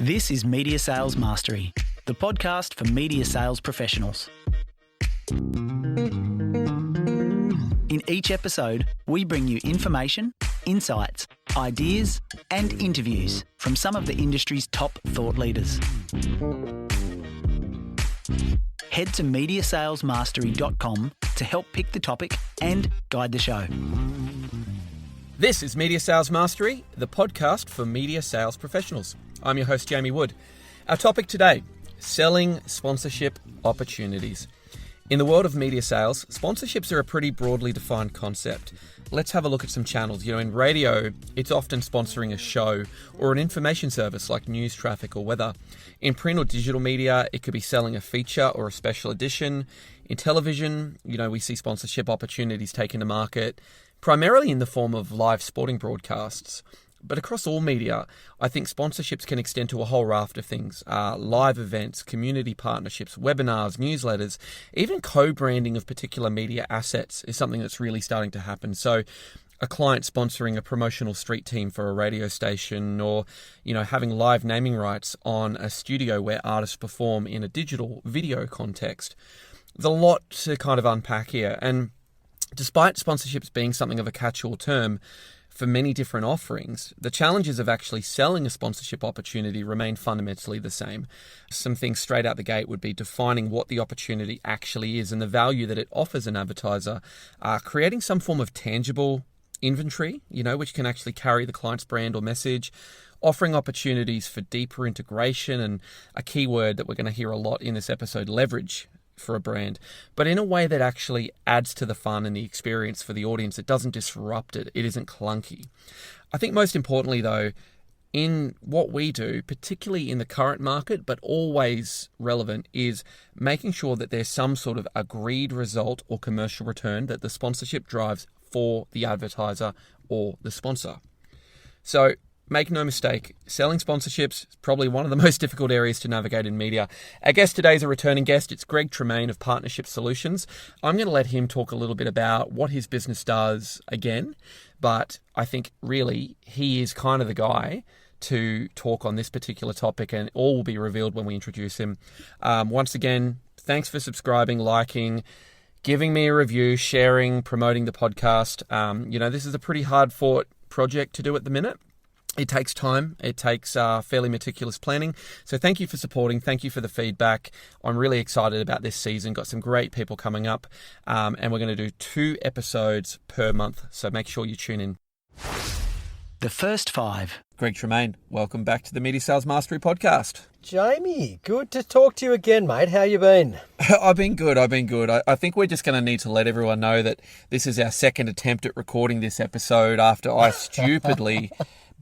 This is Media Sales Mastery, the podcast for media sales professionals. In each episode, we bring you information, insights, ideas, and interviews from some of the industry's top thought leaders. Head to mediasalesmastery.com to help pick the topic and guide the show. This is Media Sales Mastery, the podcast for media sales professionals. I'm your host, Jamie Wood. Our topic today, selling sponsorship opportunities. In the world of media sales, sponsorships are a pretty broadly defined concept. Let's have a look at some channels. In radio, it's often sponsoring a show or an information service like news, traffic, or weather. In print or digital media, it could be selling a feature or a special edition. In television, we see sponsorship opportunities taken to market, primarily in the form of live sporting broadcasts. But across all media, I think sponsorships can extend to a whole raft of things. Live events, community partnerships, webinars, newsletters, even co-branding of particular media assets is something that's really starting to happen. So a client sponsoring a promotional street team for a radio station, or having live naming rights on a studio where artists perform in a digital video context. There's a lot to kind of unpack here. And despite sponsorships being something of a catch-all term, for many different offerings, the challenges of actually selling a sponsorship opportunity remain fundamentally the same. Some things straight out the gate would be defining what the opportunity actually is and the value that it offers an advertiser, creating some form of tangible inventory, which can actually carry the client's brand or message, offering opportunities for deeper integration, and a key word that we're going to hear a lot in this episode, leverage for a brand, but in a way that actually adds to the fun and the experience for the audience. It doesn't disrupt it. It isn't clunky. I think most importantly, though, in what we do, particularly in the current market, but always relevant, is making sure that there's some sort of agreed result or commercial return that the sponsorship drives for the advertiser or the sponsor. So make no mistake, selling sponsorships is probably one of the most difficult areas to navigate in media. Our guest today is a returning guest. It's Greg Tremaine of Partnership Solutions. I'm going to let him talk a little bit about what his business does again, but I think really he is kind of the guy to talk on this particular topic, and all will be revealed when we introduce him. Once again, thanks for subscribing, liking, giving me a review, sharing, promoting the podcast. This is a pretty hard-fought project to do at the minute. It takes time. It takes fairly meticulous planning. So thank you for supporting. Thank you for the feedback. I'm really excited about this season. Got some great people coming up. And we're going to do 2 episodes per month. So make sure you tune in. The first 5. Greg Tremaine, welcome back to the Media Sales Mastery podcast. Jamie, good to talk to you again, mate. How you been? I've been good. I think we're just going to need to let everyone know that this is our second attempt at recording this episode after I stupidly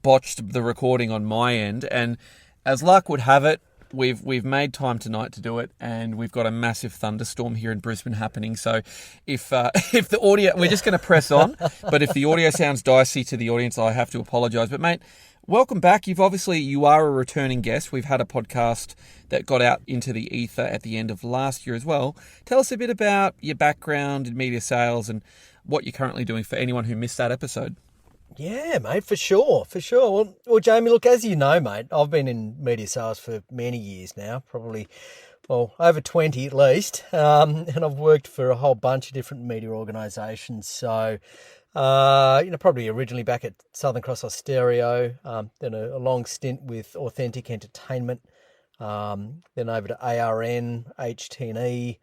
botched the recording on my end, and as luck would have it, we've made time tonight to do it, and we've got a massive thunderstorm here in Brisbane happening. So if the audio, we're just going to press on, but if the audio sounds dicey to the audience, I have to apologise. But mate, welcome back. You are a returning guest. We've had a podcast that got out into the ether at the end of last year as well. Tell us a bit about your background in media sales and what you're currently doing for anyone who missed that episode. Yeah, mate, for sure. Well, Jamie, look, as you know, mate, I've been in media sales for many years now, probably, over 20 at least, and I've worked for a whole bunch of different media organisations. So, probably originally back at Southern Cross Austereo, then a long stint with Authentic Entertainment, then over to ARN, HT&E.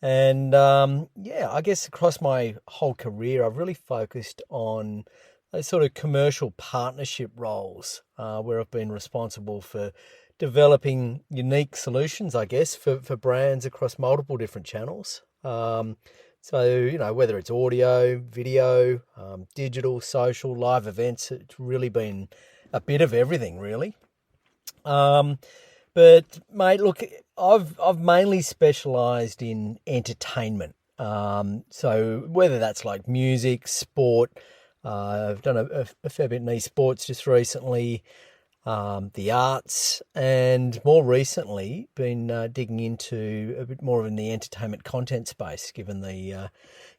And, I guess across my whole career, I've really focused on those sort of commercial partnership roles, where I've been responsible for developing unique solutions, I guess, for brands across multiple different channels. So, whether it's audio, video, digital, social, live events, it's really been a bit of everything, really. But mate, look, I've mainly specialised in entertainment. So whether that's like music, sport, I've done a fair bit in esports just recently, the arts, and more recently been digging into a bit more in the entertainment content space, given the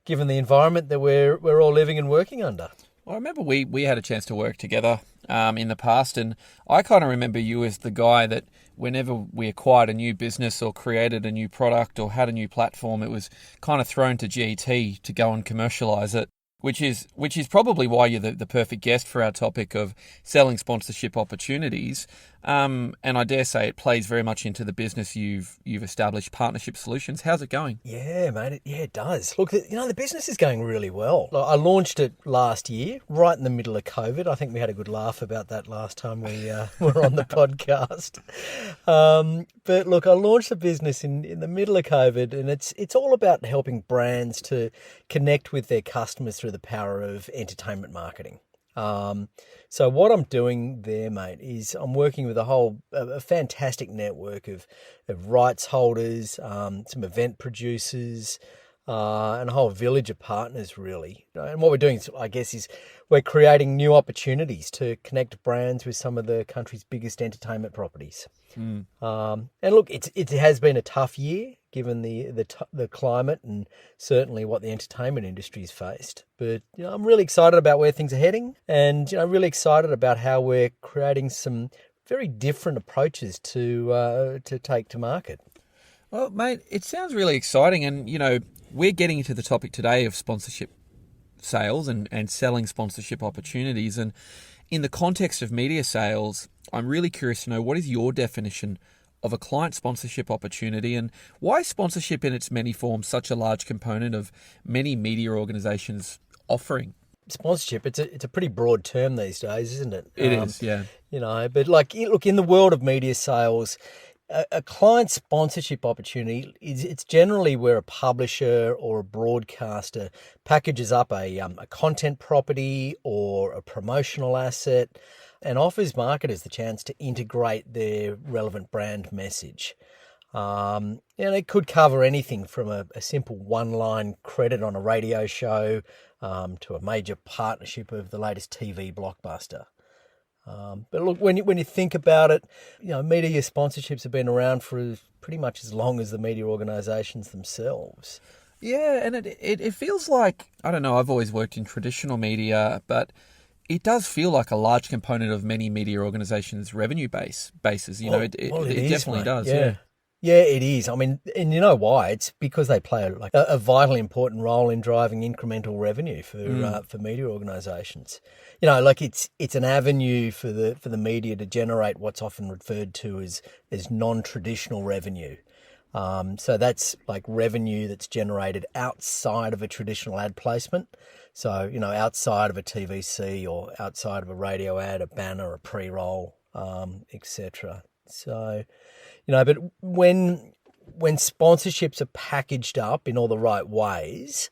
environment that we're all living and working under. I remember we had a chance to work together in the past, and I kind of remember you as the guy that whenever we acquired a new business or created a new product or had a new platform, it was kind of thrown to GT to go and commercialise it, which is probably why you're the perfect guest for our topic of selling sponsorship opportunities. And I dare say it plays very much into the business you've established, Partnership Solutions. How's it going? Yeah, mate. It does. Look, the business is going really well. I launched it last year, right in the middle of COVID. I think we had a good laugh about that last time we were on the podcast. But look, I launched the business in the middle of COVID, and it's all about helping brands to connect with their customers through the power of entertainment marketing. So what I'm doing there, mate, is I'm working with a fantastic network of rights holders, some event producers, and a whole village of partners, really. And what we're doing, I guess, is we're creating new opportunities to connect brands with some of the country's biggest entertainment properties. And look, it has been a tough year given the climate and certainly what the entertainment industry's faced. But I'm really excited about where things are heading, and really excited about how we're creating some very different approaches to take to market. Well, mate, it sounds really exciting, and we're getting into the topic today of sponsorship sales and selling sponsorship opportunities. And in the context of media sales, I'm really curious to know, what is your definition of a client sponsorship opportunity, and why is sponsorship in its many forms such a large component of many media organisations' offering? Sponsorship, it's a pretty broad term these days, isn't it? It is, yeah. But look, in the world of media sales, a client sponsorship opportunity it's generally where a publisher or a broadcaster packages up a content property or a promotional asset and offers marketers the chance to integrate their relevant brand message. And it could cover anything from a simple one-line credit on a radio show to a major partnership of the latest TV blockbuster. But look, when you think about it, media sponsorships have been around for pretty much as long as the media organisations themselves. Yeah, and it feels like, I don't know, I've always worked in traditional media, but it does feel like a large component of many media organisations' revenue bases. It definitely does. Yeah. Yeah, it is. I mean, and you know why? It's because they play a vitally important role in driving incremental revenue for media organisations. It's an avenue for the media to generate what's often referred to as non-traditional revenue. So that's like revenue that's generated outside of a traditional ad placement. So, outside of a TVC or outside of a radio ad, a banner, a pre-roll, etc. So, but when sponsorships are packaged up in all the right ways,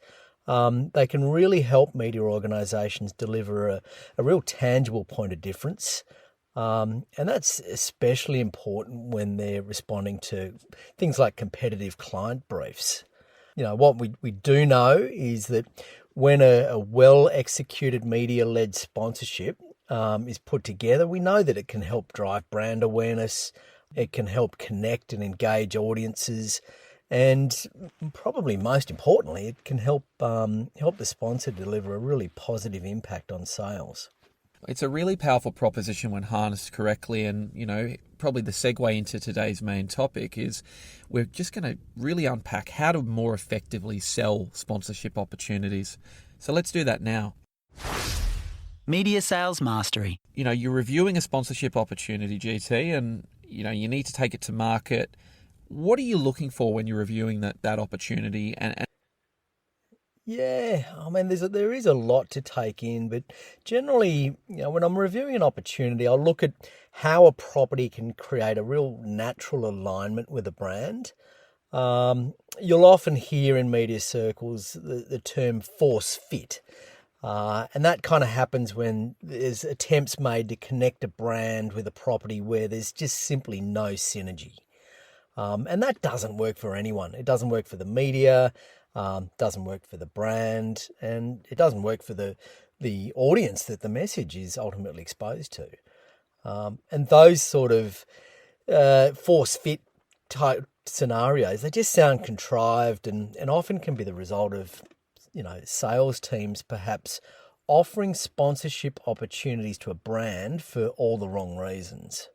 they can really help media organisations deliver a real tangible point of difference. And that's especially important when they're responding to things like competitive client briefs. What we do know is that when a well-executed media-led sponsorship is put together, we know that it can help drive brand awareness, it can help connect and engage audiences, and probably most importantly, it can help the sponsor deliver a really positive impact on sales. It's a really powerful proposition when harnessed correctly, and probably the segue into today's main topic is we're just going to really unpack how to more effectively sell sponsorship opportunities. So let's do that now. Media Sales Mastery. You're reviewing a sponsorship opportunity, GT, and you need to take it to market. What are you looking for when you're reviewing that opportunity? And Yeah, I mean, there is a lot to take in, but generally, when I'm reviewing an opportunity, I'll look at how a property can create a real natural alignment with a brand. You'll often hear in media circles the term force fit. And that kind of happens when there's attempts made to connect a brand with a property where there's just simply no synergy. And that doesn't work for anyone. It doesn't work for the media, doesn't work for the brand, and it doesn't work for the audience that the message is ultimately exposed to. And those sort of force fit type scenarios, they just sound contrived and often can be the result of sales teams perhaps offering sponsorship opportunities to a brand for all the wrong reasons.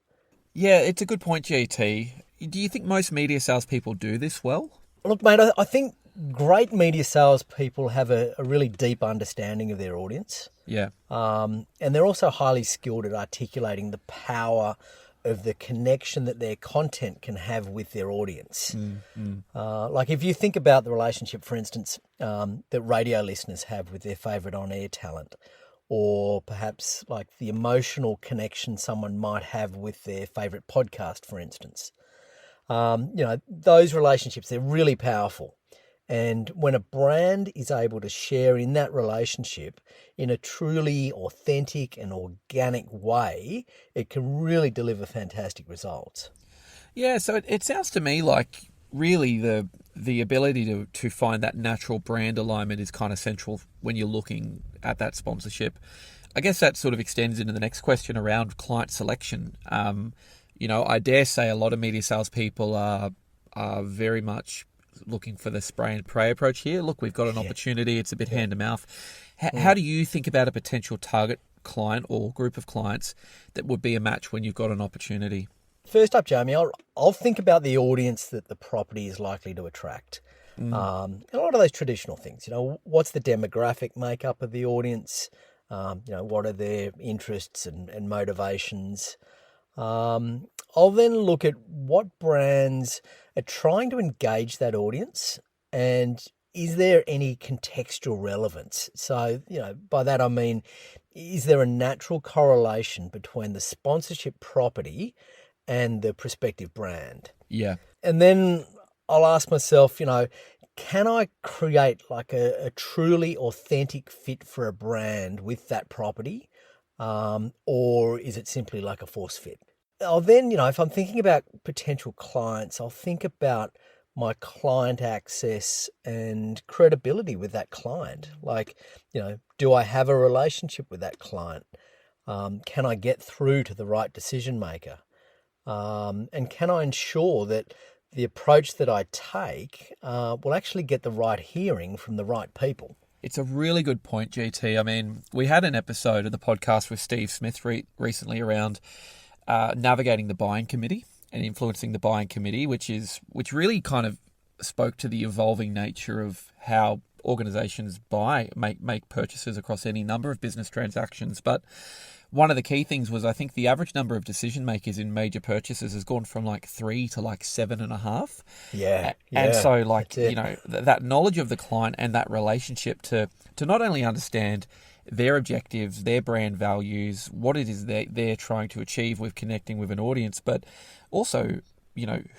Yeah, it's a good point, GT. Do you think most media salespeople do this well? Look, mate, I think great media salespeople have a really deep understanding of their audience. Yeah. And they're also highly skilled at articulating the power of the connection that their content can have with their audience. Like if you think about the relationship, for instance, that radio listeners have with their favourite on-air talent, or perhaps like the emotional connection someone might have with their favourite podcast, for instance. Those relationships, they're really powerful. And when a brand is able to share in that relationship in a truly authentic and organic way, it can really deliver fantastic results. Yeah, so it sounds to me like really the ability to find that natural brand alignment is kind of central when you're looking at that sponsorship. I guess that sort of extends into the next question around client selection. I dare say a lot of media salespeople are very much looking for the spray and pray approach here. Look, we've got an opportunity. It's a bit hand to mouth. How do you think about a potential target client or group of clients that would be a match when you've got an opportunity? First up, Jamie, I'll think about the audience that the property is likely to attract. And a lot of those traditional things, what's the demographic makeup of the audience? What are their interests and motivations? I'll then look at what brands are trying to engage that audience, and is there any contextual relevance? So, by that I mean, is there a natural correlation between the sponsorship property and the prospective brand? Yeah. And then I'll ask myself, can I create like a truly authentic fit for a brand with that property? Or is it simply like a force fit? I'll then, if I'm thinking about potential clients, I'll think about my client access and credibility with that client. Like, do I have a relationship with that client? Can I get through to the right decision maker? And can I ensure that the approach that I take will actually get the right hearing from the right people? It's a really good point, GT. I mean, we had an episode of the podcast with Steve Smith recently around navigating the buying committee and influencing the buying committee, which really kind of spoke to the evolving nature of how organizations make purchases across any number of business transactions. But one of the key things was, I think the average number of decision makers in major purchases has gone from like 3 to like 7.5. Yeah. And so that knowledge of the client and that relationship to not only understand their objectives, their brand values, what it is they're trying to achieve with connecting with an audience, but also,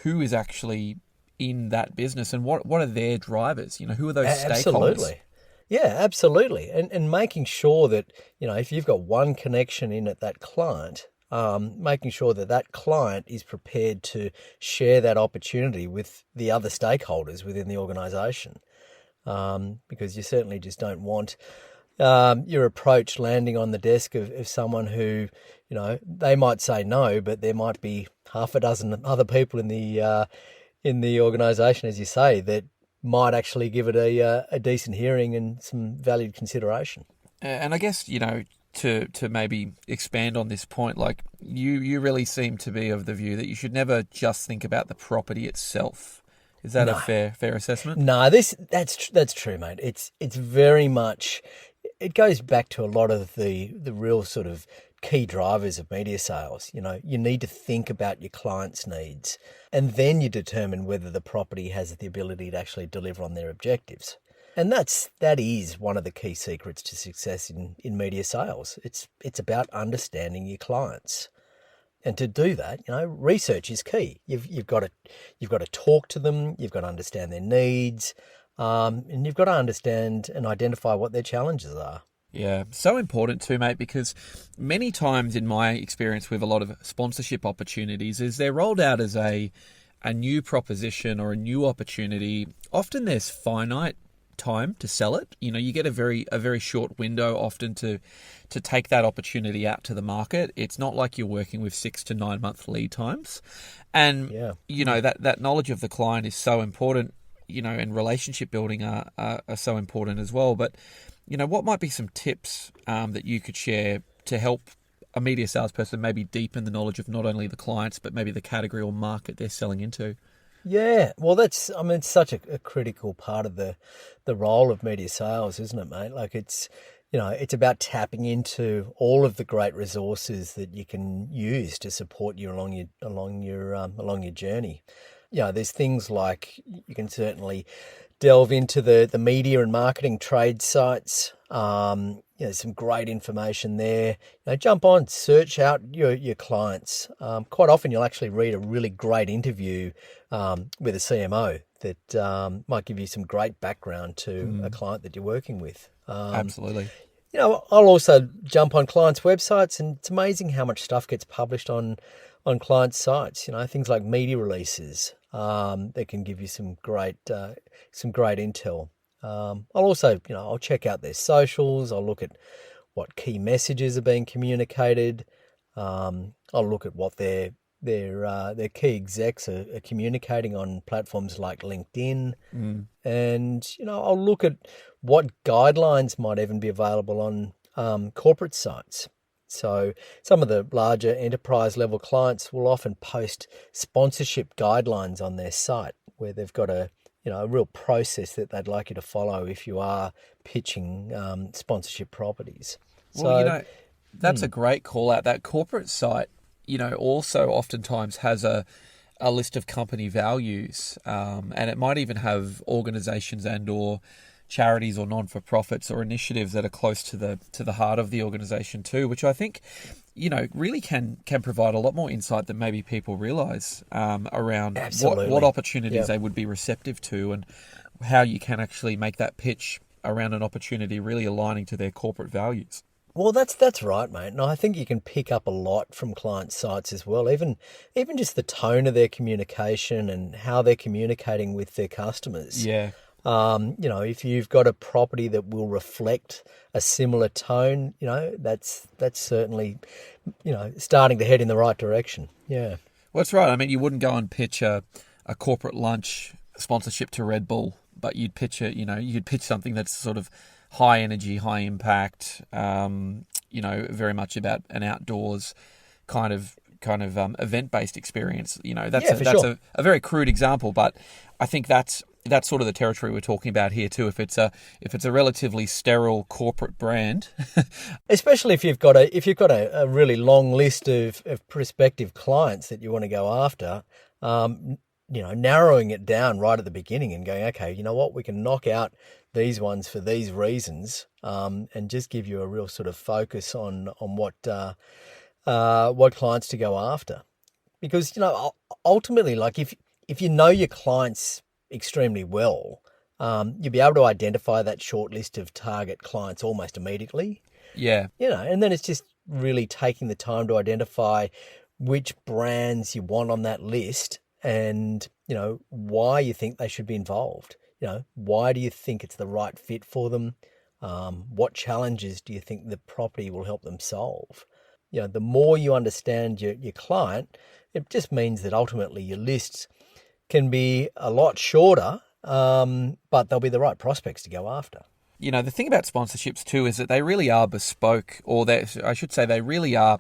who is actually in that business and what are their drivers? Who are those stakeholders? Absolutely. Yeah, absolutely. And making sure that, if you've got one connection in at that client, making sure that client is prepared to share that opportunity with the other stakeholders within the organisation. Because you certainly just don't want your approach landing on the desk of someone who, they might say no, but there might be half a dozen other people in the organisation, as you say, that might actually give it a decent hearing and some valued consideration. And I guess, to maybe expand on this point, like you really seem to be of the view that you should never just think about the property itself. Is that a fair assessment? No, that's true, mate. It's very much. It goes back to a lot of the real sort of key drivers of media sales. You need to think about your client's needs, and then you determine whether the property has the ability to actually deliver on their objectives. And that is one of the key secrets to success in media sales. It's about understanding your clients. And to do that, research is key. You've got to talk to them, you've got to understand their needs, and you've got to understand and identify what their challenges are. Yeah, so important too, mate, because many times in my experience with a lot of sponsorship opportunities is they're rolled out as a new proposition or a new opportunity. Often there's finite time to sell it. You get a very short window often to take that opportunity out to the market. It's not like you're working with 6 to 9 month lead times. And, that knowledge of the client is so important, and relationship building are so important as well. But what might be some tips that you could share to help a media salesperson maybe deepen the knowledge of not only the clients, but maybe the category or market they're selling into? Yeah, well, it's such a critical part of the role of media sales, isn't it, mate? Like it's about tapping into all of the great resources that you can use to support you along your journey. There's things like you can certainly delve into the media and marketing trade sites. There's some great information there. Jump on, search out your clients. Quite often you'll actually read a really great interview with a CMO that might give you some great background to a client that you're working with. Absolutely. I'll also jump on clients' websites, and it's amazing how much stuff gets published on clients' sites. Things like media releases that can give you some great intel. I'll also, I'll check out their socials. I'll look at what key messages are being communicated. I'll look at what their key execs are communicating on platforms like LinkedIn. And, I'll look at what guidelines might even be available on corporate sites. So some of the larger enterprise level clients will often post sponsorship guidelines on their site where they've got a real process that they'd like you to follow if you are pitching sponsorship properties. Well, that's a great call out. That corporate site, also oftentimes has a list of company values, and it might even have organizations and or charities or non-for-profits or initiatives that are close to the heart of the organization too, which I think, really can provide a lot more insight than maybe people realize around what opportunities they would be receptive to and how you can actually make that pitch around an opportunity really aligning to their corporate values. Well, that's right, mate. And I think you can pick up a lot from client sites as well, even just the tone of their communication and how they're communicating with their customers. Yeah. If you've got a property that will reflect a similar tone, that's certainly, starting to head in the right direction. Yeah. Well, that's right. I mean, you wouldn't go and pitch a corporate lunch sponsorship to Red Bull, but you'd pitch you'd pitch something that's sort of high energy, high impact, very much about an outdoors kind of event-based experience. That's a very crude example, but I think that's sort of the territory we're talking about here too. If it's a relatively sterile corporate brand, especially if you've got a really long list of prospective clients that you want to go after, narrowing it down right at the beginning and going, okay, you know what, we can knock out these ones for these reasons, and just give you a real sort of focus on what clients to go after, because ultimately, like if you know your clients extremely well, you'll be able to identify that short list of target clients almost immediately. Yeah. And then it's just really taking the time to identify which brands you want on that list and, why you think they should be involved. Why do you think it's the right fit for them? What challenges do you think the property will help them solve? The more you understand your client, it just means that ultimately your lists can be a lot shorter, but they'll be the right prospects to go after. The thing about sponsorships too is that they really are bespoke, or they really are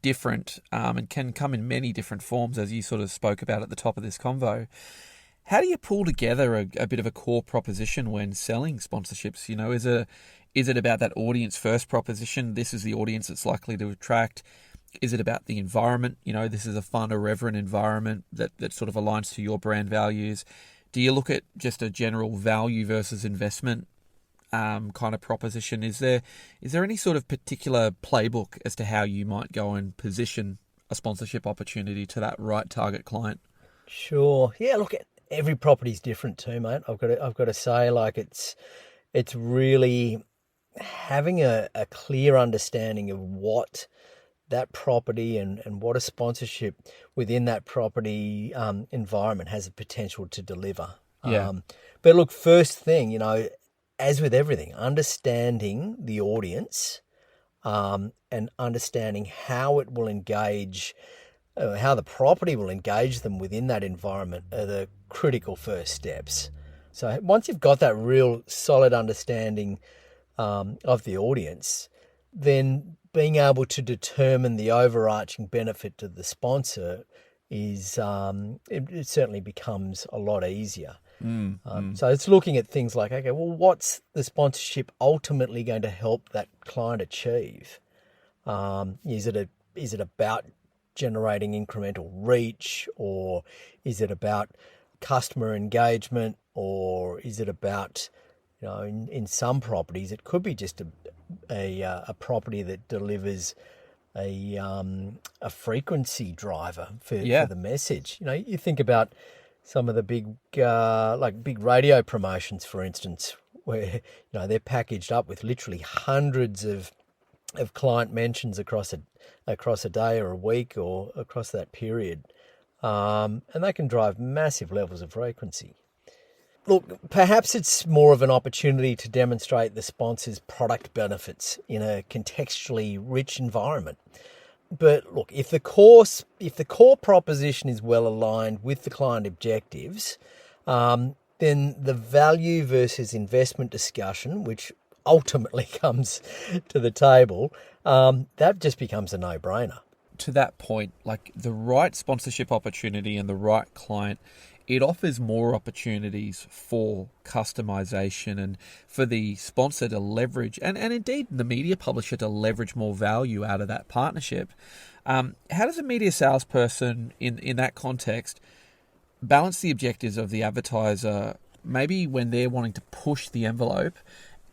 different, and can come in many different forms, as you sort of spoke about at the top of this convo. How do you pull together a bit of a core proposition when selling sponsorships? Is it about that audience first proposition? This is the audience it's likely to attract. Is it about the environment? This is a fun, irreverent environment that sort of aligns to your brand values. Do you look at just a general value versus investment kind of proposition? Is there any sort of particular playbook as to how you might go and position a sponsorship opportunity to that right target client? Sure. Yeah. Look, every property's different too, mate. I've got to say, like it's really having a clear understanding of what that property and what a sponsorship within that property environment has the potential to deliver. Yeah. But look, first thing, as with everything, understanding the audience and understanding how it will engage, how the property will engage them within that environment are the critical first steps. So once you've got that real solid understanding of the audience, then being able to determine the overarching benefit to the sponsor is it certainly becomes a lot easier. So it's looking at things like, okay, well, what's the sponsorship ultimately going to help that client achieve? Is it about generating incremental reach, or is it about customer engagement, or is it about, in some properties it could be just a property that delivers a frequency driver for the message. You think about some of the big radio promotions, for instance, where they're packaged up with literally hundreds of client mentions across a day or a week or across that period, and they can drive massive levels of frequency. Look, perhaps it's more of an opportunity to demonstrate the sponsor's product benefits in a contextually rich environment. But look, if the core proposition is well aligned with the client objectives, then the value versus investment discussion, which ultimately comes to the table, that just becomes a no-brainer. To that point, like the right sponsorship opportunity and the right client, it offers more opportunities for customization and for the sponsor to leverage, and indeed the media publisher to leverage more value out of that partnership. How does a media salesperson in that context balance the objectives of the advertiser, maybe when they're wanting to push the envelope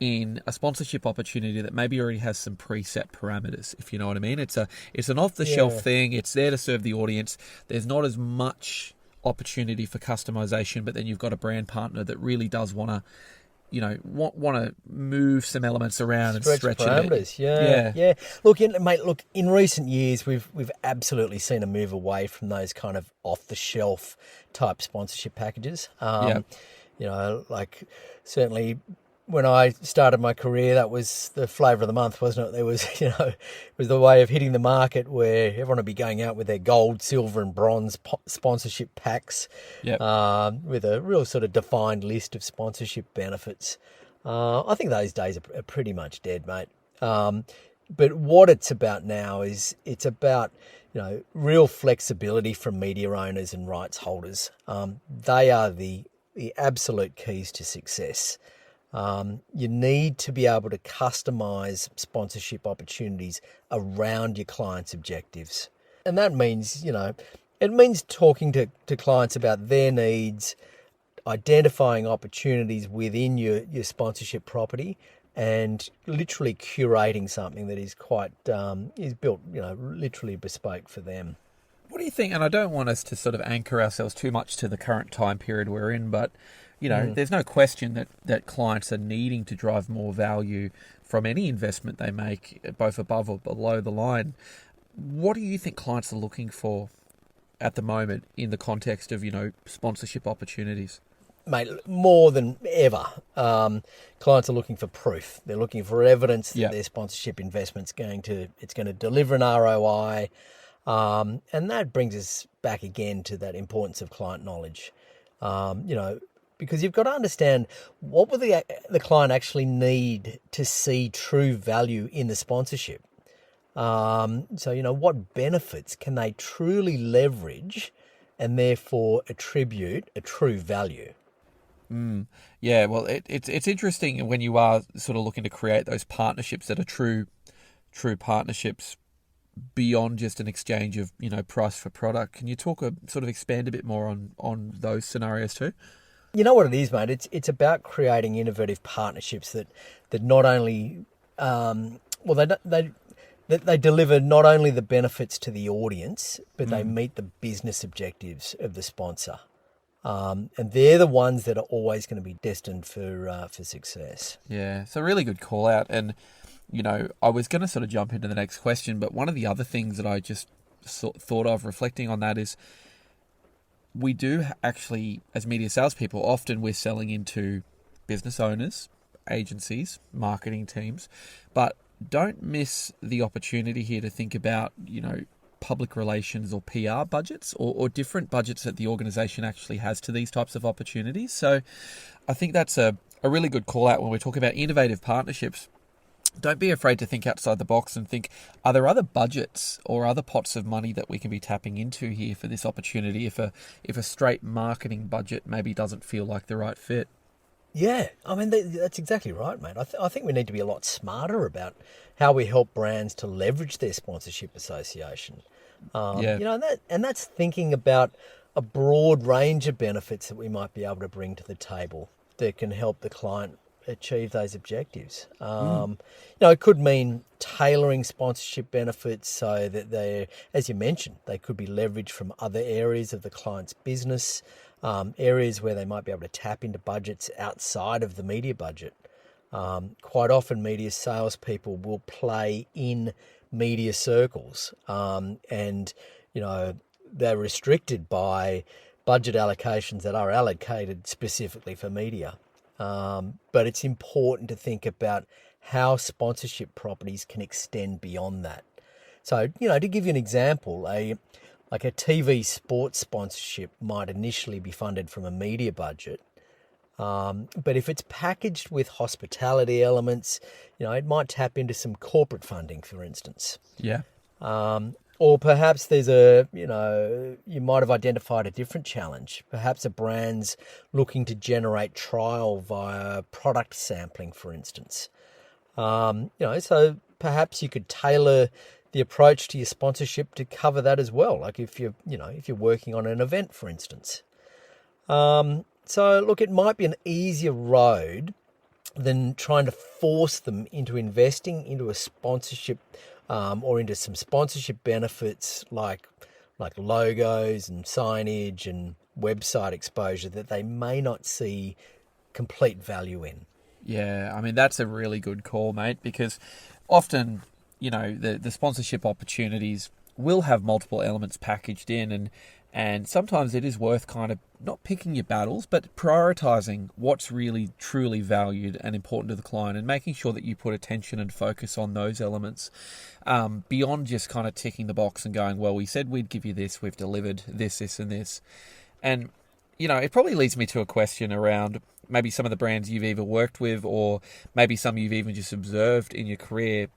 in a sponsorship opportunity that maybe already has some preset parameters, if you know what I mean? It's an off-the-shelf thing. It's there to serve the audience. There's not as much opportunity for customization, but then you've got a brand partner that really does want to move some elements around and stretch parameters. Yeah. Look, in recent years, we've absolutely seen a move away from those kind of off-the-shelf type sponsorship packages. Certainly when I started my career, that was the flavour of the month, wasn't it? There was, it was the way of hitting the market where everyone would be going out with their gold, silver and bronze sponsorship packs with a real sort of defined list of sponsorship benefits. I think those days are pretty much dead, mate. But what it's about now is it's about, real flexibility from media owners and rights holders. They are the absolute keys to success. You need to be able to customize sponsorship opportunities around your clients' objectives. And that means, it means talking to clients about their needs, identifying opportunities within your sponsorship property, and literally curating something that is quite, is built, literally bespoke for them. What do you think? And I don't want us to sort of anchor ourselves too much to the current time period we're in, but there's no question that clients are needing to drive more value from any investment they make, both above or below the line. What do you think clients are looking for at the moment in the context of, sponsorship opportunities? Mate, more than ever, clients are looking for proof. They're looking for evidence that their sponsorship investment's going to deliver an ROI. And that brings us back again to that importance of client knowledge. Because you've got to understand what will the client actually need to see true value in the sponsorship. What benefits can they truly leverage and therefore attribute a true value? Yeah, well, it's interesting when you are sort of looking to create those partnerships that are true partnerships beyond just an exchange of, price for product. Can you expand a bit more on those scenarios too? You know what it is, mate? It's about creating innovative partnerships that not only they deliver not only the benefits to the audience, but they meet the business objectives of the sponsor. And they're the ones that are always going to be destined for success. Yeah, it's a really good call out. And I was going to sort of jump into the next question, but one of the other things that I just thought of reflecting on that is, we do actually, as media salespeople, often we're selling into business owners, agencies, marketing teams, but don't miss the opportunity here to think about, public relations or PR budgets or different budgets that the organisation actually has to these types of opportunities. So I think that's a really good call out when we're talking about innovative partnerships. don't be afraid to think outside the box and think, are there other budgets or other pots of money that we can be tapping into here for this opportunity if a straight marketing budget maybe doesn't feel like the right fit? Yeah, I mean, that's exactly right, mate. I think we need to be a lot smarter about how we help brands to leverage their sponsorship association. Yeah. You know, and that's thinking about a broad range of benefits that we might be able to bring to the table that can help the client achieve those objectives. You know, it could mean tailoring sponsorship benefits so that they, as you mentioned, they could be leveraged from other areas of the client's business, areas where they might be able to tap into budgets outside of the media budget. Quite often, media salespeople will play in media circles, and you know, they're restricted by budget allocations that are allocated specifically for media. But it's important to think about how sponsorship properties can extend beyond that. So, you know, to give you an example, a TV sports sponsorship might initially be funded from a media budget. But if it's packaged with hospitality elements, you know, it might tap into some corporate funding, for instance. Yeah. Or perhaps you might have identified a different challenge. Perhaps a brand's looking to generate trial via product sampling, for instance. So perhaps you could tailor the approach to your sponsorship to cover that as well. Like if you're working on an event, for instance. So look, it might be an easier road than trying to force them into investing into a sponsorship or into some sponsorship benefits like logos and signage and website exposure that they may not see complete value in. Yeah, I mean, that's a really good call, mate, because often, you know, the sponsorship opportunities will have multiple elements packaged in, and sometimes it is worth kind of not picking your battles, but prioritizing what's really truly valued and important to the client and making sure that you put attention and focus on those elements beyond just kind of ticking the box and going, well, we said we'd give you this, we've delivered this, this, and this. And, you know, it probably leads me to a question around maybe some of the brands you've either worked with or maybe some you've even just observed in your career,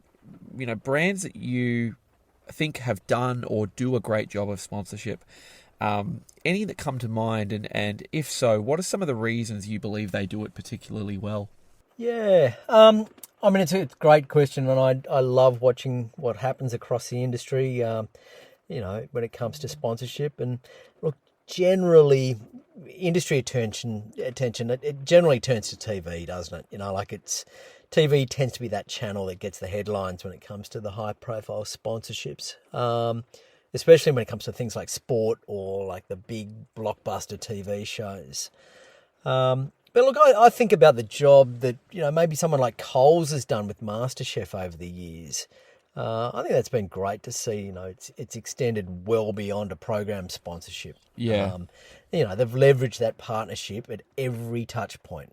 you know, brands that you think have done or do a great job of sponsorship. Any that come to mind, and if so, what are some of the reasons you believe they do it particularly well? Yeah, I mean, it's a great question, and I love watching what happens across the industry, when it comes to sponsorship. And look, generally, industry attention, it generally turns to TV, doesn't it? You know, like TV tends to be that channel that gets the headlines when it comes to the high-profile sponsorships. Especially when it comes to things like sport or like the big blockbuster TV shows. But look, I think about the job that, you know, maybe someone like Coles has done with MasterChef over the years. I think that's been great to see. You know, it's extended well beyond a program sponsorship. Yeah. They've leveraged that partnership at every touch point.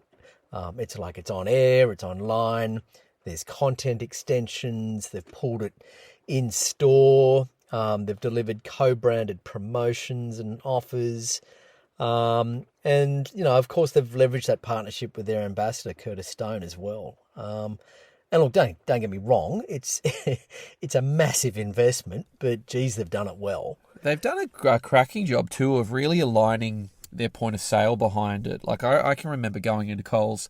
It's on air, it's online, there's content extensions, they've pulled it in store. They've delivered co-branded promotions and offers. And, you know, of course, they've leveraged that partnership with their ambassador, Curtis Stone, as well. And look, don't get me wrong, it's a massive investment, but geez, they've done it well. They've done a cracking job, too, of really aligning their point of sale behind it. Like, I can remember going into Coles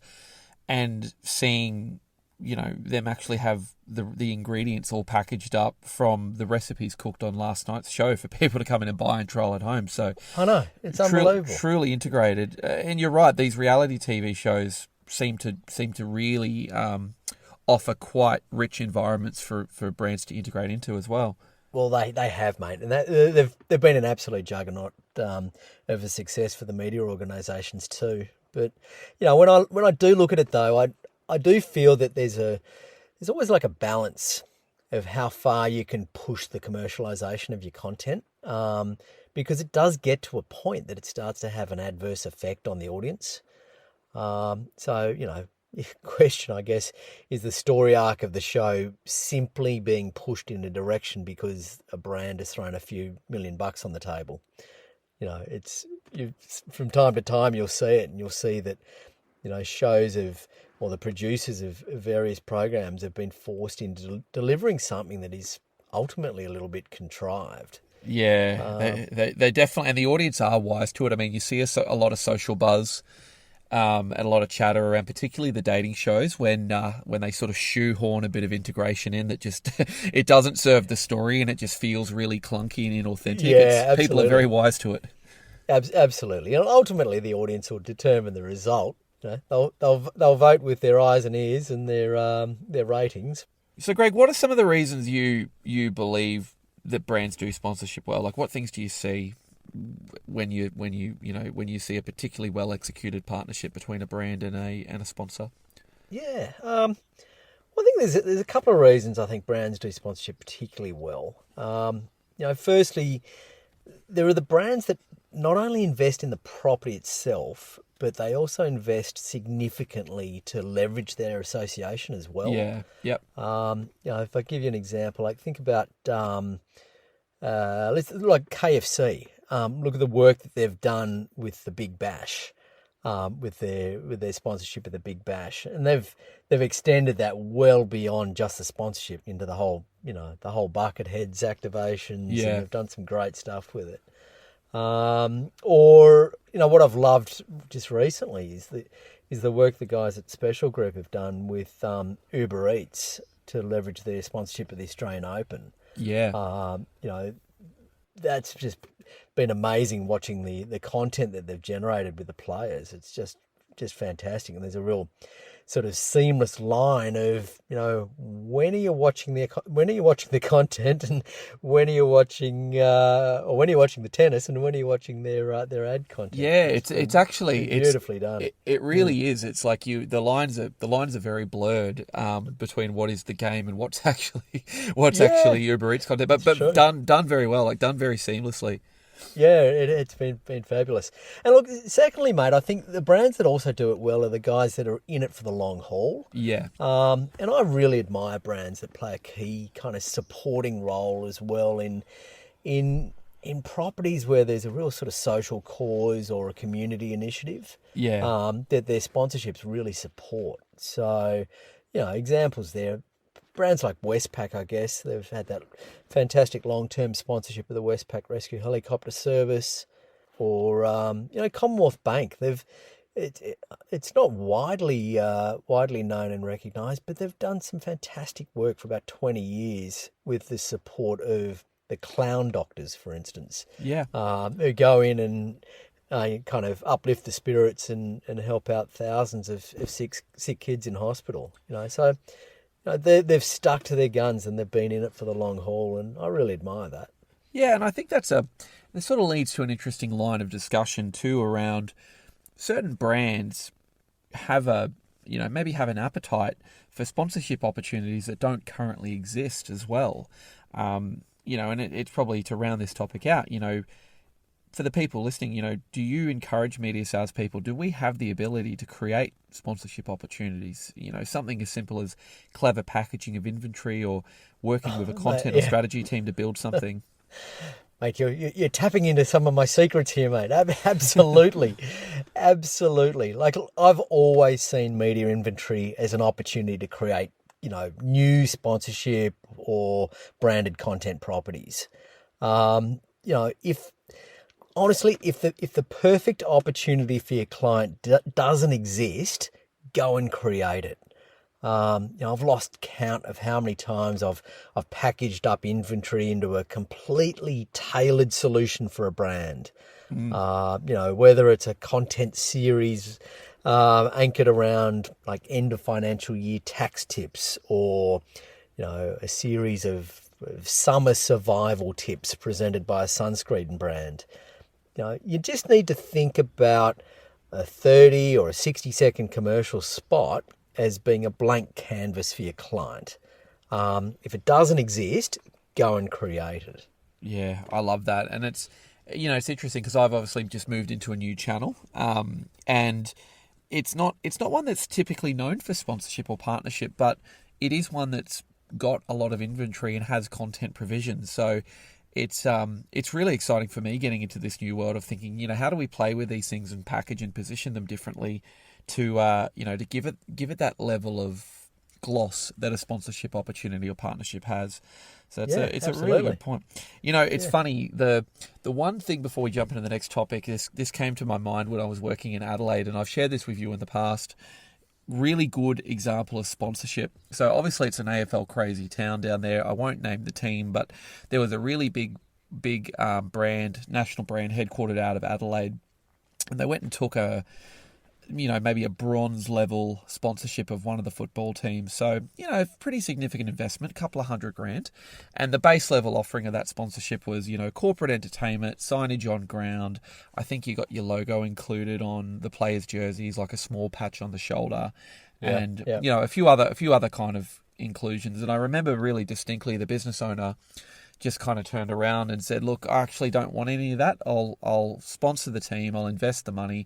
and seeing, you know, them actually have the ingredients all packaged up from the recipes cooked on last night's show for people to come in and buy and trial at home. So I know, it's unbelievable. Truly integrated. And you're right, these reality TV shows seem to really offer quite rich environments for brands to integrate into as well. Well, they have, mate, and they've been an absolute juggernaut of a success for the media organisations too. But you know, when I do look at it though, I do feel that there's always like a balance of how far you can push the commercialisation of your content, because it does get to a point that it starts to have an adverse effect on the audience. So, you know, the question, I guess, is the story arc of the show simply being pushed in a direction because a brand has thrown a few $1 million on the table? You know, from time to time you'll see it, and you'll see that shows or the producers of various programs have been forced into delivering something that is ultimately a little bit contrived. Yeah, they definitely, and the audience are wise to it. I mean, you see a lot of social buzz and a lot of chatter around, particularly the dating shows, when they sort of shoehorn a bit of integration in that just it doesn't serve the story and it just feels really clunky and inauthentic. Yeah, people are very wise to it. Absolutely, and ultimately the audience will determine the result. They'll vote with their eyes and ears and their ratings. So, Greg, what are some of the reasons you believe that brands do sponsorship well? Like, what things do you see when you see a particularly well executed partnership between a brand and a sponsor? Yeah, I think there's a couple of reasons I think brands do sponsorship particularly well. Firstly, there are the brands that not only invest in the property itself, but they also invest significantly to leverage their association as well. Yeah. Yep. If I give you an example, like think about like KFC. Look at the work that they've done with the Big Bash, with their sponsorship of the Big Bash, and they've extended that well beyond just the sponsorship into the whole Bucketheads activations. Yeah. And they've done some great stuff with it. Or what I've loved just recently is the work the guys at Special Group have done with Uber Eats to leverage their sponsorship of the Australian Open. Yeah. That's just been amazing watching the content that they've generated with the players. It's just fantastic, and there's a real sort of seamless line of when are you watching the content, and when are you watching the tennis, and when are you watching their ad content. Yeah, it's actually beautifully done. It really is. It's like the lines are very blurred between what is the game and what's actually Uber Eats content, but true. done very well, like done very seamlessly. Yeah, it's been fabulous. And look, secondly, mate, I think the brands that also do it well are the guys that are in it for the long haul. Yeah. And I really admire brands that play a key kind of supporting role as well in properties where there's a real sort of social cause or a community initiative. Yeah. That their sponsorships really support. So, examples there. Brands like Westpac, I guess, they've had that fantastic long-term sponsorship of the Westpac Rescue Helicopter Service, or Commonwealth Bank. It's not widely known and recognised, but they've done some fantastic work for about 20 years with the support of the clown doctors, for instance. Yeah. Who go in and kind of uplift the spirits and help out thousands of sick kids in hospital. So. They've stuck to their guns and they've been in it for the long haul, and I really admire that. Yeah, and I think this sort of leads to an interesting line of discussion too around certain brands maybe have an appetite for sponsorship opportunities that don't currently exist as well. And it's probably to round this topic out, for the people listening, do you encourage media sales people? Do we have the ability to create sponsorship opportunities? Something as simple as clever packaging of inventory or working with a content or strategy team to build something. Mate, you're tapping into some of my secrets here, mate. Absolutely. Absolutely. Like, I've always seen media inventory as an opportunity to create, new sponsorship or branded content properties. Honestly, if the perfect opportunity for your client doesn't exist, go and create it. I've lost count of how many times I've packaged up inventory into a completely tailored solution for a brand. Whether it's a content series anchored around like end of financial year tax tips, or a series of summer survival tips presented by a sunscreen brand. You just need to think about a 30 or a 60-second commercial spot as being a blank canvas for your client. If it doesn't exist, go and create it. Yeah, I love that. And it's interesting because I've obviously just moved into a new channel, and it's not one that's typically known for sponsorship or partnership, but it is one that's got a lot of inventory and has content provisions. So it's really exciting for me getting into this new world of thinking, how do we play with these things and package and position them differently to give it that level of gloss that a sponsorship opportunity or partnership has. So it's a really good point. It's funny, the one thing before we jump into the next topic, this came to my mind when I was working in Adelaide, and I've shared this with you in the past. Really good example of sponsorship. So obviously it's an AFL crazy town down there. I won't name the team, but there was a really big brand, national brand, headquartered out of Adelaide, and they went and took maybe a bronze level sponsorship of one of the football teams. So, pretty significant investment, a couple of $100,000. And the base level offering of that sponsorship was, corporate entertainment, signage on ground. I think you got your logo included on the players' jerseys, like a small patch on the shoulder, and a few other kind of inclusions. And I remember really distinctly the business owner just kind of turned around and said, "Look, I actually don't want any of that. I'll sponsor the team. I'll invest the money.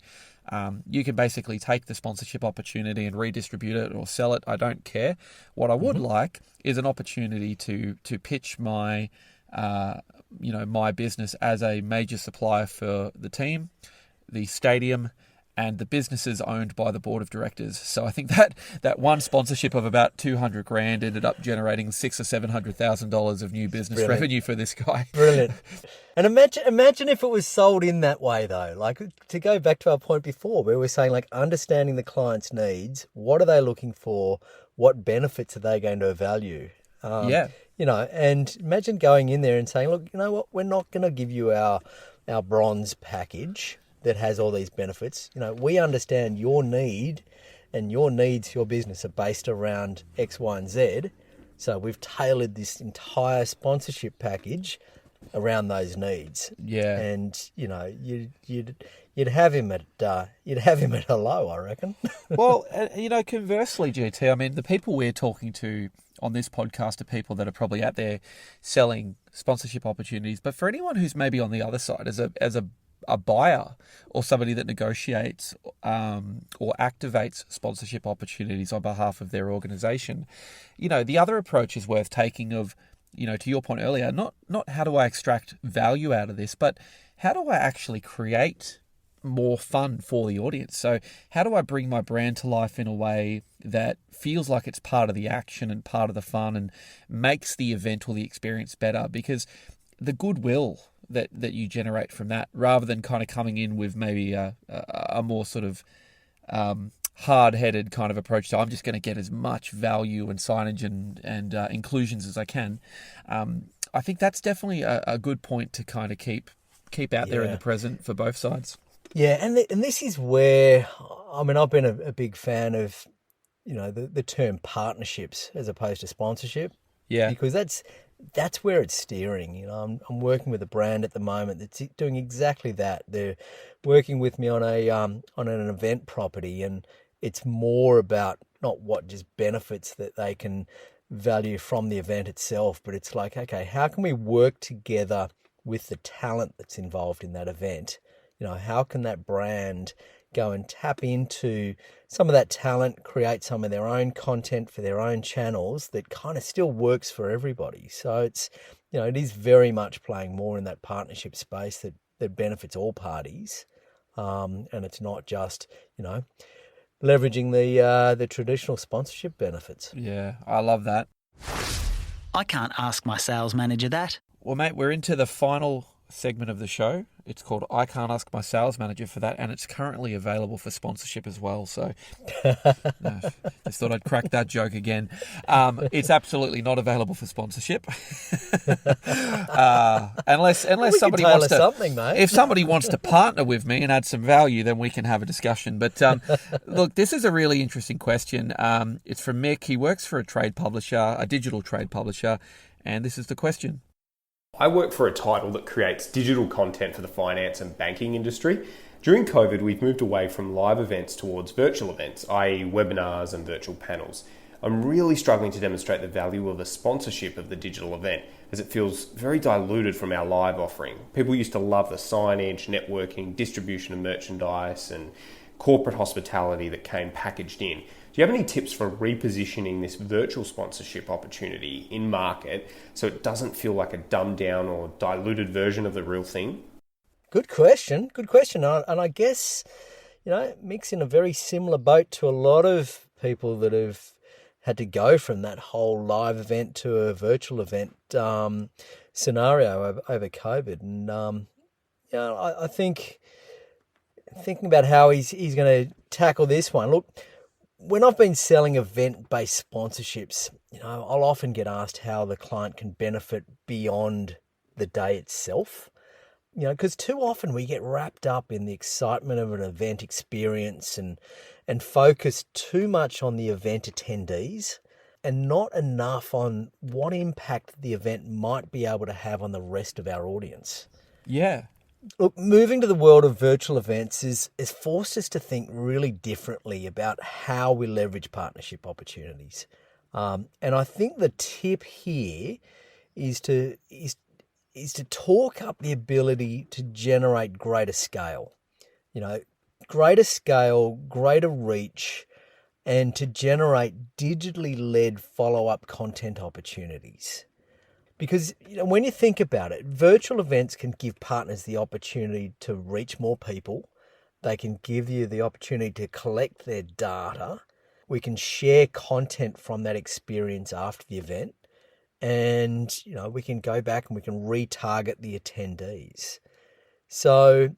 You can basically take the sponsorship opportunity and redistribute it or sell it. I don't care. What I would like is an opportunity to pitch my my business as a major supplier for the team, the stadium, and the businesses owned by the board of directors." So I think that one sponsorship of about $200,000 ended up generating $600,000 or $700,000 of new business revenue for this guy. Brilliant. And imagine if it was sold in that way, though. Like, to go back to our point before, where we're saying, like, understanding the client's needs, what are they looking for, what benefits are they going to value? And imagine going in there and saying, "Look, you know what, we're not going to give you our bronze package that has all these benefits. We understand your need, and your needs for your business are based around X, Y, and Z. So we've tailored this entire sponsorship package around those needs." Yeah. And you'd have him at hello, I reckon. Well, conversely, GT, I mean, the people we're talking to on this podcast are people that are probably out there selling sponsorship opportunities. But for anyone who's maybe on the other side as a buyer or somebody that negotiates or activates sponsorship opportunities on behalf of their organization, the other approach is worth taking of, to your point earlier, not how do I extract value out of this, but how do I actually create more fun for the audience? So how do I bring my brand to life in a way that feels like it's part of the action and part of the fun and makes the event or the experience better? Because the goodwill that you generate from that, rather than kind of coming in with maybe a more sort of hard-headed kind of approach to, I'm just going to get as much value and signage and inclusions as I can. I think that's definitely a good point to kind of keep out there in the present for both sides. Yeah, and this is where, I mean, I've been a big fan of, the term partnerships as opposed to sponsorship. Yeah. Because that's where it's steering. I'm working with a brand at the moment that's doing exactly that. They're working with me on an event property, and it's more about not what just benefits that they can value from the event itself, but it's like, okay, how can we work together with the talent that's involved in that event? How can that brand go and tap into some of that talent, create some of their own content for their own channels that kind of still works for everybody? So it's, it is very much playing more in that partnership space that benefits all parties. And it's not just, leveraging the traditional sponsorship benefits. Yeah, I love that. I can't ask my sales manager that. Well, mate, we're into the final segment of the show. It's called I Can't Ask My Sales Manager for that, and it's currently available for sponsorship as well. So just thought I'd crack that joke again. It's absolutely not available for sponsorship. Unless somebody wants to something, mate. If somebody wants to partner with me and add some value, then we can have a discussion. But look, this is a really interesting question. It's from Mick. He works for a trade publisher, a digital trade publisher, and this is the question. I work for a title that creates digital content for the finance and banking industry. During COVID, we've moved away from live events towards virtual events, i.e. webinars and virtual panels. I'm really struggling to demonstrate the value of a sponsorship of the digital event, as it feels very diluted from our live offering. People used to love the signage, networking, distribution of merchandise, and corporate hospitality that came packaged in. Do you have any tips for repositioning this virtual sponsorship opportunity in market so it doesn't feel like a dumbed down or diluted version of the real thing? Good question. And I guess, Mick's in a very similar boat to a lot of people that have had to go from that whole live event to a virtual event scenario over COVID. And, I think thinking about how he's going to tackle this one, look, when I've been selling event-based sponsorships, I'll often get asked how the client can benefit beyond the day itself. Because too often we get wrapped up in the excitement of an event experience and focus too much on the event attendees and not enough on what impact the event might be able to have on the rest of our audience. Yeah. Look, moving to the world of virtual events has forced us to think really differently about how we leverage partnership opportunities. And I think the tip here is to talk up the ability to generate greater scale. Greater scale, greater reach, and to generate digitally led follow-up content opportunities. Because when you think about it, virtual events can give partners the opportunity to reach more people. They can give you the opportunity to collect their data. We can share content from that experience after the event. And, we can go back and we can retarget the attendees. So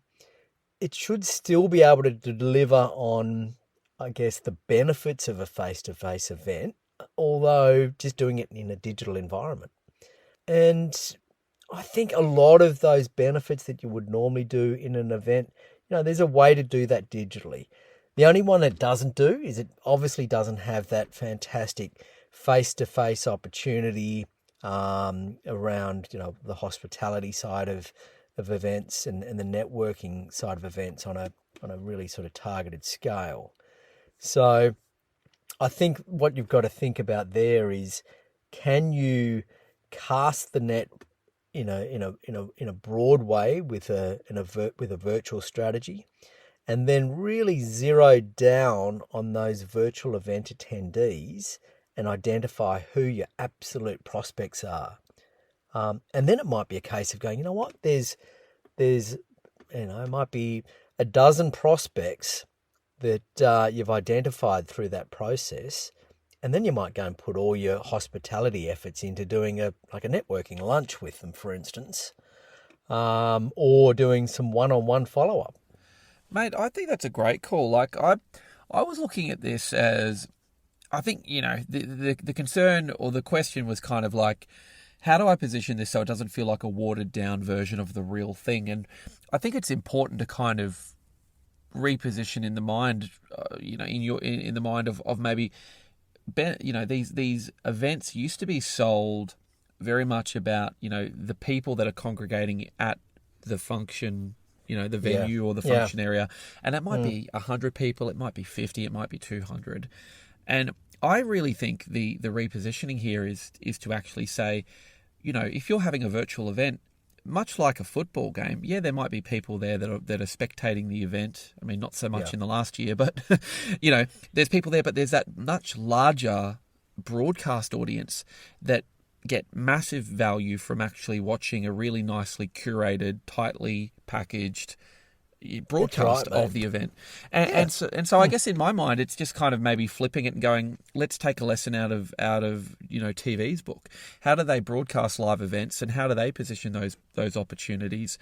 it should still be able to deliver on, I guess, the benefits of a face-to-face event, although just doing it in a digital environment. And I think a lot of those benefits that you would normally do in an event, there's a way to do that digitally. The only one it doesn't do is it obviously doesn't have that fantastic face-to-face opportunity around, the hospitality side of events and the networking side of events on a really sort of targeted scale. So I think what you've got to think about there is, can you cast the net in a broad way with a virtual strategy, and then really zero down on those virtual event attendees and identify who your absolute prospects are. And then it might be a case of going, there's it might be a dozen prospects that you've identified through that process. And then you might go and put all your hospitality efforts into doing a networking lunch with them, for instance, or doing some one-on-one follow-up. Mate, I think that's a great call. Like, I was looking at this as, I think, the concern or the question was kind of like, how do I position this so it doesn't feel like a watered down version of the real thing? And I think it's important to kind of reposition in the mind, in the mind of maybe, these events used to be sold very much about, the people that are congregating at the function, the venue or the function area. And it might be 100 people, it might be 50, it might be 200. And I really think the repositioning here is to actually say, if you're having a virtual event, much like a football game, there might be people there that are spectating the event. I mean, not so much in the last year, but, there's people there, but there's that much larger broadcast audience that get massive value from actually watching a really nicely curated, tightly packed broadcast of the event. And so I guess in my mind, it's just kind of maybe flipping it and going, let's take a lesson out of TV's book. How do they broadcast live events, and how do they position those opportunities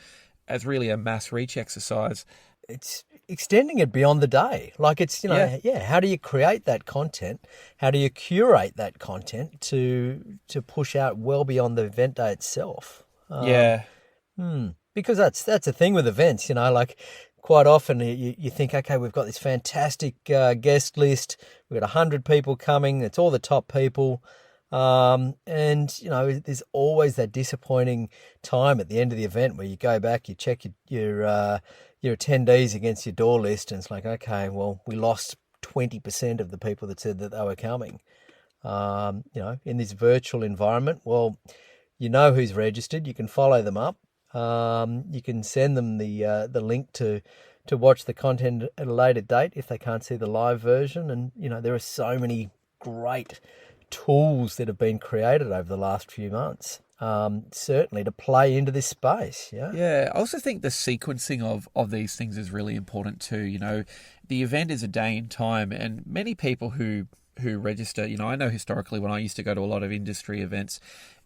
as really a mass reach exercise? It's extending it beyond the day. Like, it's, how do you create that content? How do you curate that content to push out well beyond the event day itself? Because that's the thing with events, like quite often you think, okay, we've got this fantastic guest list, we've got 100 people coming, it's all the top people, and there's always that disappointing time at the end of the event where you go back, you check your attendees against your door list, and it's like, okay, well, we lost 20% of the people that said that they were coming. In this virtual environment, well, who's registered, you can follow them up. You can send them the link to watch the content at a later date if they can't see the live version. And, there are so many great tools that have been created over the last few months, certainly to play into this space. Yeah, I also think the sequencing of these things is really important too. You know, the event is a day in time, and many people who register, you know, I know historically when I used to go to a lot of industry events,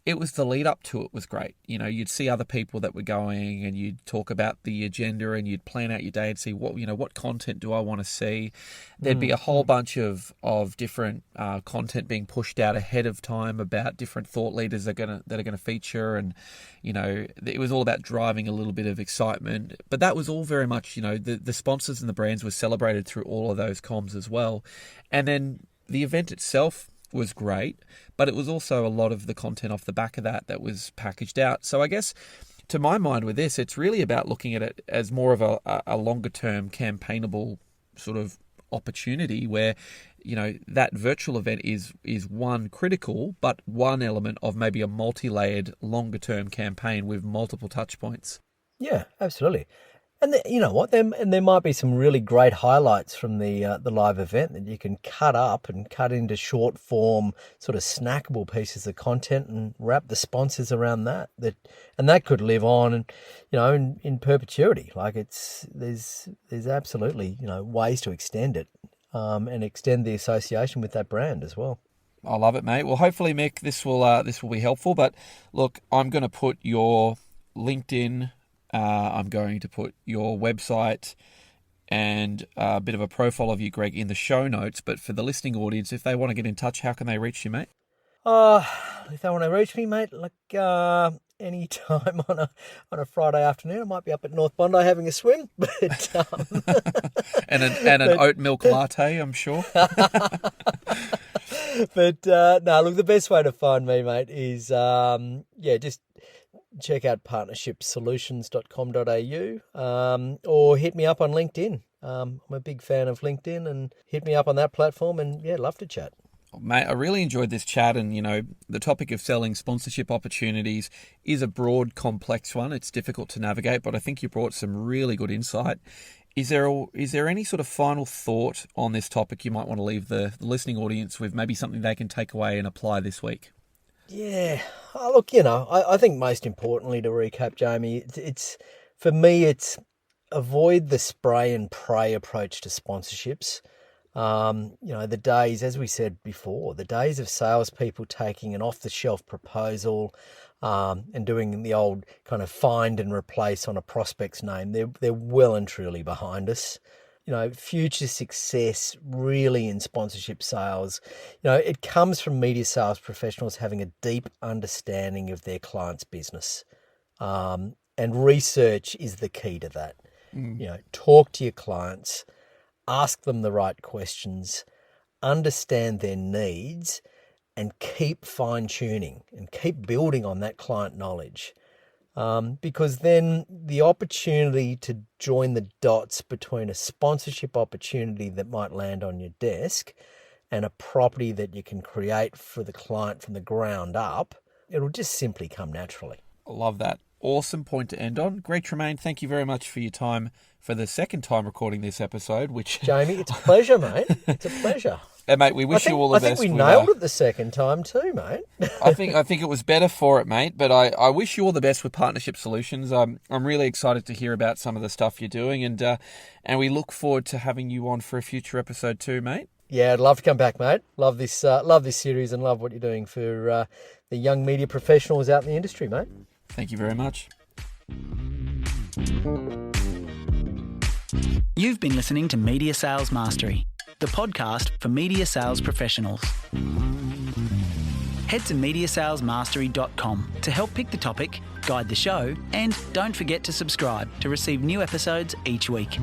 it was the lead up to it was great. You know, you'd see other people that were going and you'd talk about the agenda and you'd plan out your day and see what content do I want to see. There'd be a whole bunch of different content being pushed out ahead of time about different thought leaders that are going to feature, and you know, it was all about driving a little bit of excitement. But that was all very much, you know, the sponsors and the brands were celebrated through all of those comms as well. And then the event itself was great, but it was also a lot of the content off the back of that was packaged out. So I guess, to my mind with this, it's really about looking at it as more of a longer term campaignable sort of opportunity where, you know, that virtual event is one critical, but one element of maybe a multi-layered longer term campaign with multiple touch points. Yeah, absolutely. And you know what? There might be some really great highlights from the live event that you can cut up and cut into short form, sort of snackable pieces of content, and wrap the sponsors around that could live on, and you know, in perpetuity. Like there's absolutely, you know, ways to extend it, and extend the association with that brand as well. I love it, mate. Well, hopefully, Mick, this will be helpful. But look, I'm going to put your LinkedIn. I'm going to put your website and a bit of a profile of you, Greg, in the show notes. But for the listening audience, if they want to get in touch, how can they reach you, mate? If they want to reach me, mate, like any time on a Friday afternoon, I might be up at North Bondi having a swim. But and an oat milk latte, I'm sure. But no, look, the best way to find me, mate, is just check out partnershipsolutions.com.au, or hit me up on LinkedIn. I'm a big fan of LinkedIn, and hit me up on that platform, and love to chat. Mate, I really enjoyed this chat, and you know, the topic of selling sponsorship opportunities is a broad, complex one. It's difficult to navigate, but I think you brought some really good insight. Is there any sort of final thought on this topic you might want to leave the listening audience with, maybe something they can take away and apply this week? Yeah, look, you know, I think most importantly, to recap, Jamie, it's for me, it's avoid the spray and pray approach to sponsorships. You know, the days, as we said before, the days of salespeople taking an off-the-shelf proposal and doing the old kind of find and replace on a prospect's name, they're well and truly behind us. You know, future success really in sponsorship sales, you know, it comes from media sales professionals having a deep understanding of their client's business. And research is the key to that. You know, talk to your clients, ask them the right questions, understand their needs, and keep fine-tuning and keep building on that client knowledge. Because then the opportunity to join the dots between a sponsorship opportunity that might land on your desk and a property that you can create for the client from the ground up, it'll just simply come naturally. I love that. Awesome point to end on. Greg Tremaine, thank you very much for your time for the second time recording this episode. Jamie, it's a pleasure, mate. It's a pleasure. And mate, we wish you all the best. I think we nailed it the second time too, mate. I think it was better for it, mate. But I wish you all the best with Partnership Solutions. I'm really excited to hear about some of the stuff you're doing, and we look forward to having you on for a future episode too, mate. Yeah, I'd love to come back, mate. Love this series, and love what you're doing for the young media professionals out in the industry, mate. Thank you very much. You've been listening to Media Sales Mastery, the podcast for media sales professionals. Head to MediaSalesMastery.com to help pick the topic, guide the show, and don't forget to subscribe to receive new episodes each week.